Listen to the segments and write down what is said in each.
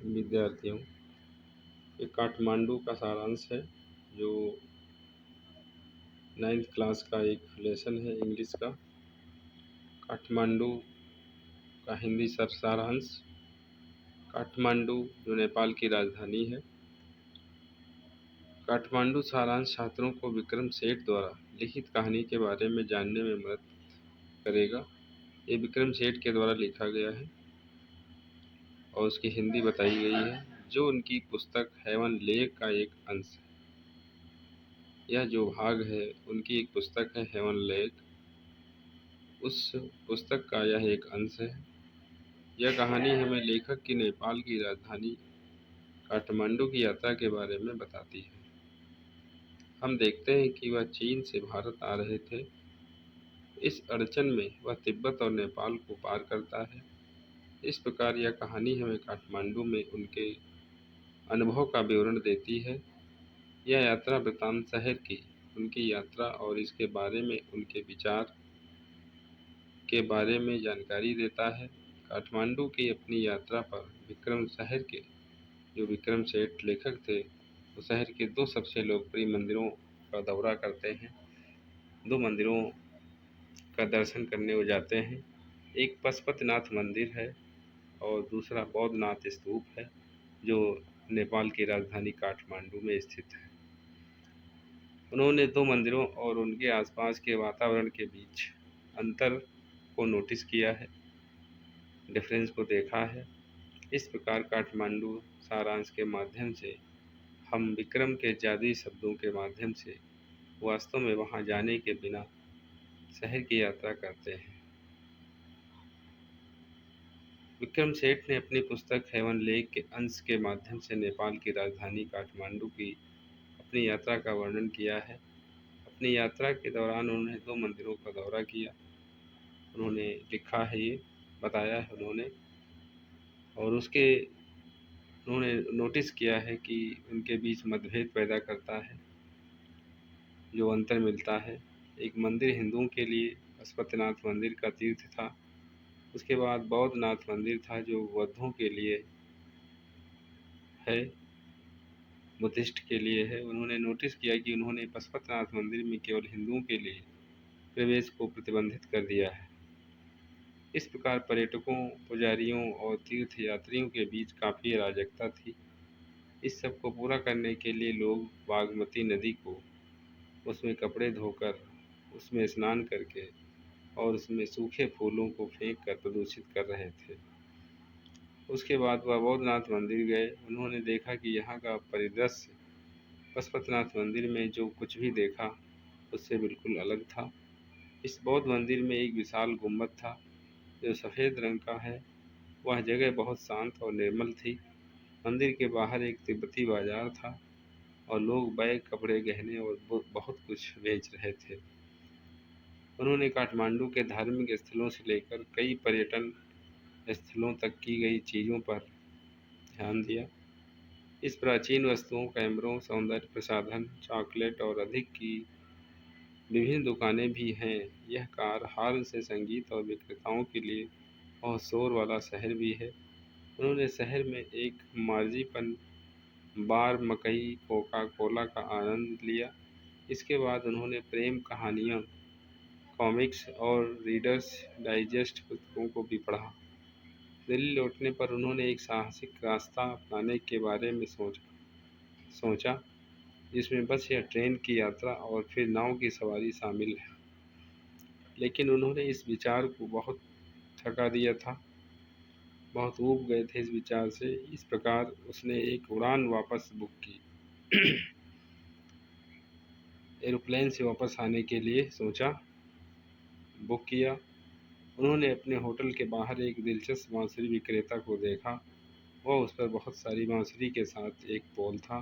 विद्यार्थियों, ये काठमांडू का सारांश है जो 9th क्लास का एक लेसन है इंग्लिश का। काठमांडू का हिंदी सारांश। काठमांडू जो नेपाल की राजधानी है। काठमांडू सारांश छात्रों को विक्रम सेठ द्वारा लिखित कहानी के बारे में जानने में मदद करेगा। ये विक्रम सेठ के द्वारा लिखा गया है और उसकी हिंदी बताई गई है, जो उनकी पुस्तक हेवन लेक का एक अंश है। यह जो भाग है उनकी एक पुस्तक है हेवन लेक, उस पुस्तक का यह एक अंश है। यह कहानी हमें लेखक की नेपाल की राजधानी काठमांडू की यात्रा के बारे में बताती है। हम देखते हैं कि वह चीन से भारत आ रहे थे। इस अड़चन में वह तिब्बत और नेपाल को पार करता है। इस प्रकार यह कहानी हमें काठमांडू में उनके अनुभव का विवरण देती है। यह यात्रा वृत्तांत शहर की उनकी यात्रा और इसके बारे में उनके विचार के बारे में जानकारी देता है। काठमांडू की अपनी यात्रा पर विक्रम शहर के जो विक्रम सेठ लेखक थे, वो शहर के दो सबसे लोकप्रिय मंदिरों का दौरा करते हैं। दो मंदिरों का दर्शन करने वो जाते हैं। एक पशुपतिनाथ मंदिर है और दूसरा बौद्धनाथ स्तूप है, जो नेपाल की राजधानी काठमांडू में स्थित है। उन्होंने दो मंदिरों और उनके आसपास के वातावरण के बीच अंतर को नोटिस किया है, डिफरेंस को देखा है। इस प्रकार काठमांडू सारांश के माध्यम से हम विक्रम के जादुई शब्दों के माध्यम से वास्तव में वहां जाने के बिना शहर की यात्रा करते हैं। विक्रम सेठ ने अपनी पुस्तक हेवन लेक के अंश के माध्यम से नेपाल की राजधानी काठमांडू की अपनी यात्रा का वर्णन किया है। अपनी यात्रा के दौरान उन्होंने दो मंदिरों का दौरा किया। उन्होंने लिखा है, ये बताया है उन्होंने, और उसके उन्होंने नोटिस किया है कि उनके बीच मतभेद पैदा करता है, जो अंतर मिलता है। एक मंदिर हिंदुओं के लिए पशुपतिनाथ मंदिर का तीर्थ था। उसके बाद बौद्धनाथ मंदिर था, जो बौद्धों के लिए है, बुद्धिस्ट के लिए है। उन्होंने नोटिस किया कि उन्होंने पशुपतिनाथ मंदिर में केवल हिंदुओं के लिए प्रवेश को प्रतिबंधित कर दिया है। इस प्रकार पर्यटकों, पुजारियों और तीर्थ यात्रियों के बीच काफ़ी अराजकता थी। इस सब को पूरा करने के लिए लोग बागमती नदी को उसमें कपड़े धोकर, उसमें स्नान करके और उसमें सूखे फूलों को फेंक कर प्रदूषित कर रहे थे। उसके बाद वह बौद्धनाथ मंदिर गए। उन्होंने देखा कि यहाँ का परिदृश्य पशुपतिनाथ मंदिर में जो कुछ भी देखा उससे बिल्कुल अलग था। इस बौद्ध मंदिर में एक विशाल गुम्बद था जो सफ़ेद रंग का है। वह जगह बहुत शांत और निर्मल थी। मंदिर के बाहर एक तिब्बती बाजार था और लोग बैग, कपड़े, गहने और बहुत कुछ बेच रहे थे। उन्होंने काठमांडू के धार्मिक स्थलों से लेकर कई पर्यटन स्थलों तक की गई चीज़ों पर ध्यान दिया। इस प्राचीन वस्तुओं, कैमरों, सौंदर्य प्रसाधन, चॉकलेट और अधिक की विभिन्न दुकानें भी हैं। यह कार हॉर्न से संगीत और विक्रेताओं के लिए बहुत शोर वाला शहर भी है। उन्होंने शहर में एक मार्जीपन बार, मकई, कोका कोला का आनंद लिया। इसके बाद उन्होंने प्रेम कहानियाँ, कॉमिक्स और रीडर्स डाइजेस्ट पुस्तकों को भी पढ़ा। दिल्ली लौटने पर उन्होंने एक साहसिक रास्ता अपनाने के बारे में सोचा, जिसमें बस या ट्रेन की यात्रा और फिर नाव की सवारी शामिल है। लेकिन उन्होंने इस विचार को बहुत थका दिया था, बहुत ऊब गए थे इस विचार से। इस प्रकार उसने एक उड़ान वापस बुक की। एरोप्लेन से वापस आने के लिए बुक किया। उन्होंने अपने होटल के बाहर एक दिलचस्प बांसुरी विक्रेता को देखा। वह उस पर बहुत सारी बांसुरी के साथ एक पोल था।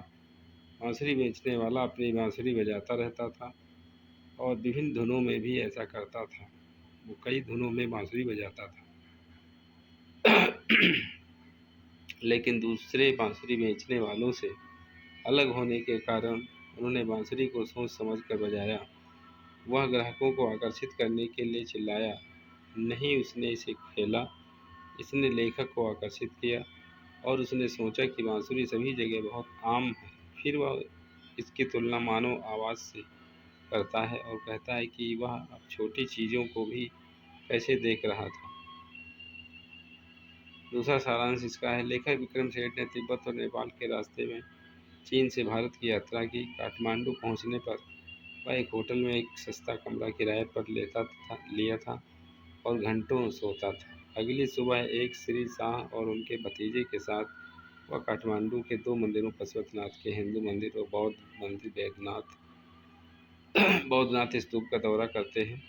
बांसुरी बेचने वाला अपनी बांसुरी बजाता रहता था और विभिन्न धुनों में भी ऐसा करता था। वो कई धुनों में बांसुरी बजाता था। लेकिन दूसरे बांसुरी बेचने वालों से अलग होने के कारण उन्होंने बांसुरी को सोच समझ कर बजाया। वह ग्राहकों को आकर्षित करने के लिए चिल्लाया नहीं, उसने इसे खेला। इसने लेखक को आकर्षित किया। और उसने सोचा कि बांसुरी सभी जगह बहुत आम है। फिर वह इसकी तुलना मानव आवाज़ से करता है और कहता है कि वह अब छोटी चीज़ों को भी कैसे देख रहा था। दूसरा सारांश इसका है, लेखक विक्रम सेठ ने तिब्बत और नेपाल के रास्ते में चीन से भारत की यात्रा की। काठमांडू पहुंचने पर वह एक होटल में एक सस्ता कमरा किराए पर लिया था और घंटों सोता था। अगली सुबह एक श्री शाह और उनके भतीजे के साथ वह काठमांडू के दो मंदिरों, पशुपतिनाथ के हिंदू मंदिर और बौद्ध मंदिर बौद्धनाथ स्तूप का दौरा करते हैं।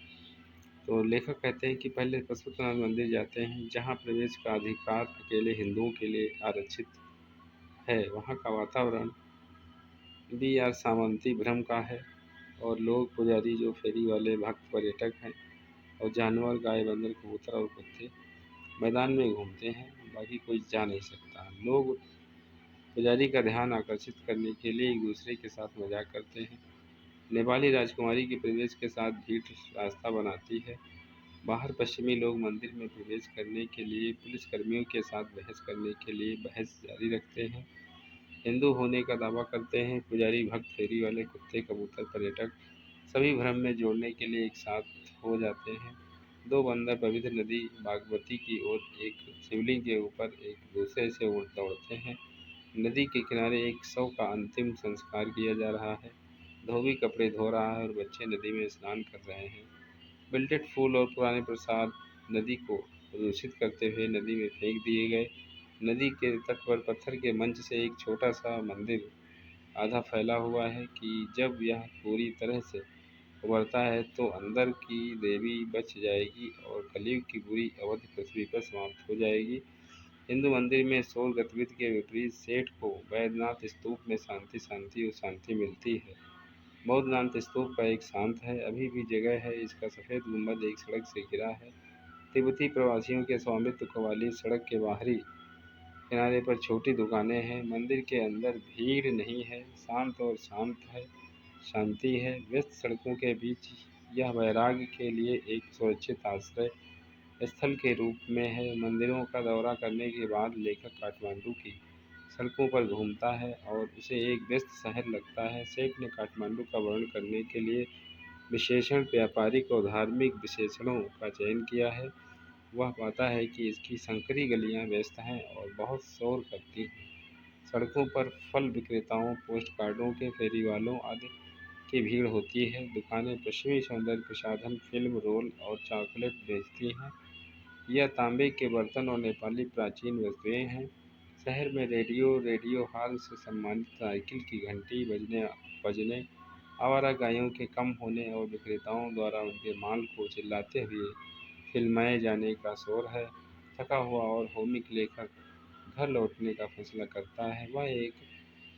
तो लेखक कहते हैं कि पहले पशुपतिनाथ मंदिर जाते हैं, जहां प्रवेश का अधिकार अकेले हिंदुओं के लिए आरक्षित है। वहां का वातावरण भी यार सामंती भ्रम का है और लोग पुजारी जो फेरी वाले भक्त पर्यटक हैं और जानवर गाय बंदर कबूतर और कुत्ते मैदान में घूमते हैं, बाकी कोई जा नहीं सकता। लोग पुजारी का ध्यान आकर्षित करने के लिए एक दूसरे के साथ मजाक करते हैं। नेपाली राजकुमारी के प्रवेश के साथ भीड़ रास्ता बनाती है। बाहर पश्चिमी लोग मंदिर में प्रवेश करने के लिए पुलिसकर्मियों के साथ बहस करने के लिए बहस जारी रखते हैं। हिंदू होने का दावा करते हैं। पुजारी भक्त फेरी वाले कुत्ते कबूतर पर्यटक सभी भ्रम में जोड़ने के लिए एक साथ हो जाते हैं। दो बंदर पवित्र नदी बागमती की ओर एक शिवलिंग के ऊपर एक दूसरे से उड़ दौड़ते हैं। नदी के किनारे एक शव का अंतिम संस्कार किया जा रहा है। धोबी कपड़े धो रहा है और बच्चे नदी में स्नान कर रहे हैं। बिल्टेड फूल और पुराने प्रसाद नदी को प्रदूषित करते हुए नदी में फेंक दिए गए। नदी के तट पर पत्थर के मंच से एक छोटा सा मंदिर आधा फैला हुआ है कि जब यह पूरी तरह से उभरता है तो अंदर की देवी बच जाएगी और कलयुग की बुरी अवधि पृथ्वी पर समाप्त हो जाएगी। हिंदू मंदिर में शोर गतिविधि के विपरीत सेठ को वैद्यनाथ स्तूप में शांति शांति और शांति मिलती है। बौद्धनाथ स्तूप का एक शांत है, अभी भी जगह है। इसका सफ़ेद गुंबद एक सड़क से घिरा है। तिब्बती प्रवासियों के स्वामित्व वाली सड़क के बाहरी किनारे पर छोटी दुकानें हैं। मंदिर के अंदर भीड़ नहीं है, शांत और शांत है, शांति है। व्यस्त सड़कों के बीच यह वैराग्य के लिए एक सुरक्षित आश्रय स्थल के रूप में है। मंदिरों का दौरा करने के बाद लेखक काठमांडू की सड़कों पर घूमता है और उसे एक व्यस्त शहर लगता है। सेठ ने काठमांडू का वर्णन करने के लिए विशेषण व्यापारिक और धार्मिक विशेषणों का चयन किया है। वह पाता है कि इसकी संकरी गलियां व्यस्त हैं और बहुत शोर करती हैं। सड़कों पर फल विक्रेताओं, पोस्ट कार्डों के फेरी वालों आदि की भीड़ होती है। दुकानें पश्चिमी सौंदर्य प्रसाधन, फिल्म रोल और चॉकलेट बेचती हैं। यह तांबे के बर्तन और नेपाली प्राचीन वस्तुएं हैं। शहर में रेडियो हॉल से सम्मानित साइकिल की घंटी बजने, आवारा गायों के कम होने और विक्रेताओं द्वारा उनके माल को चिल्लाते हुए फिल्माए जाने का शोर है। थका हुआ और होमिक लेखक घर लौटने का फैसला करता है। वह एक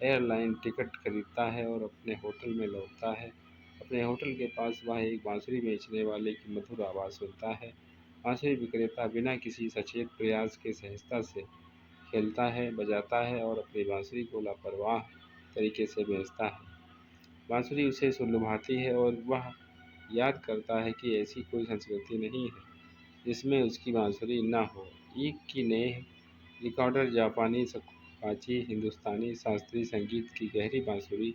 एयरलाइन टिकट खरीदता है और अपने होटल में लौटता है। अपने होटल के पास वह एक बांसुरी बेचने वाले की मधुर आवाज़ सुनता है। बांसुरी विक्रेता बिना किसी सचेत प्रयास के सहजता से खेलता है, बजाता है और अपनी बांसुरी को लापरवाह तरीके से बेचता है। बांसुरी उसे सुलभाती है और वह याद करता है कि ऐसी कोई संस्कृति नहीं है जिसमें उसकी बांसुरी न हो। ईक की नेह रिकॉर्डर, जापानी शकुहाची, हिंदुस्तानी शास्त्रीय संगीत की गहरी बांसुरी,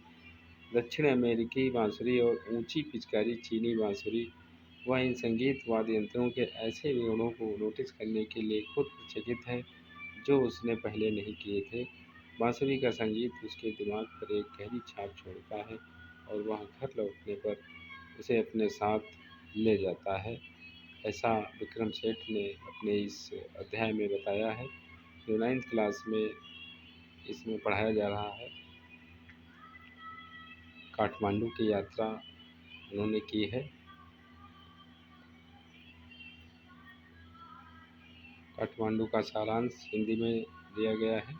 दक्षिण अमेरिकी बांसुरी और ऊंची पिचकारी चीनी बांसुरी। वह इन संगीत वाद्य यंत्रों के ऐसे विवरणों को नोटिस करने के लिए खुद चकित है जो उसने पहले नहीं किए थे। बांसुरी का संगीत उसके दिमाग पर एक गहरी छाप छोड़ता है और वह घर लौटने पर उसे अपने साथ ले जाता है। ऐसा विक्रम सेठ ने अपने इस अध्याय में बताया है, जो 9th क्लास में इसमें पढ़ाया जा रहा है। काठमांडू की यात्रा उन्होंने की है। काठमांडू का सारांश हिंदी में दिया गया है।